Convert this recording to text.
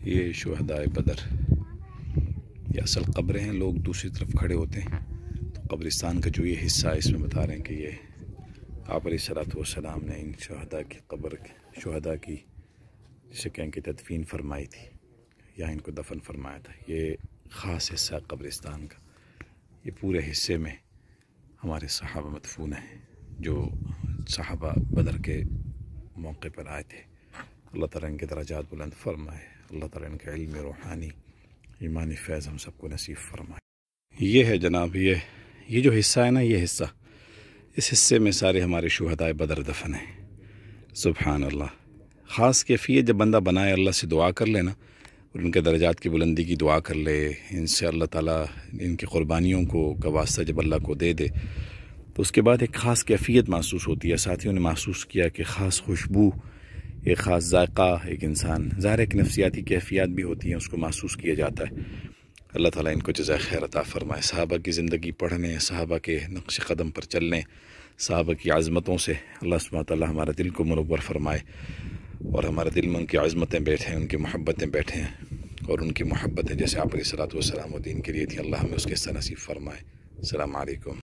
یہ شہدائے بدر، یہ اصل قبریں ہیں، لوگ دوسری طرف کھڑے ہوتے ہیں تو قبرستان کا جو یہ حصہ ہے اس میں بتا رہے ہیں کہ یہ آپ علیہ الصلوۃ والسلام نے ان شہداء کی قبر، شہداء کی جسے کہیں کہ تدفین فرمائی تھی یا ان کو دفن فرمایا تھا۔ یہ خاص حصہ قبرستان کا، یہ پورے حصے میں ہمارے صحابہ مدفون ہیں جو صحابہ بدر کے موقع پر آئے تھے۔ اللہ تعالیٰ ان کے درجات بلند فرمائے، اللہ تعالیٰ ان کے علم روحانی ایمانی فیض ہم سب کو نصیب فرمائے۔ یہ ہے جناب، یہ جو حصہ ہے نا، یہ حصہ، اس حصے میں سارے ہمارے شہدائے بدر دفن ہیں۔ سبحان اللہ، خاص کیفیت جب بندہ بنائے، اللہ سے دعا کر لے نا اور ان کے درجات کی بلندی کی دعا کر لے، ان سے اللہ تعالیٰ ان کی قربانیوں کا واسطہ جب اللہ کو دے دے تو اس کے بعد ایک خاص کیفیت محسوس ہوتی ہے۔ ساتھیوں نے محسوس کیا کہ خاص خوشبو، ایک خاص ذائقہ، ایک انسان ظاہر ایک نفسیاتی کیفیات بھی ہوتی ہیں، اس کو محسوس کیا جاتا ہے۔ اللہ تعالیٰ ان کو جزائے خیر عطا فرمائے۔ صحابہ کی زندگی پڑھنے، صحابہ کے نقش قدم پر چلنے، صحابہ کی عظمتوں سے اللہ سبحانہ وتعالیٰ ہمارا دل کو منور فرمائے اور ہمارے دل میں ان کی عظمتیں بیٹھیں، ان کی محبتیں بیٹھیں اور ان کی محبتیں جیسے آپ علیہ الصلوۃ والسلام و دین کے لیے تھی، اللہ ہمیں اس کے حصہ نصیب فرمائے۔ السلام علیکم۔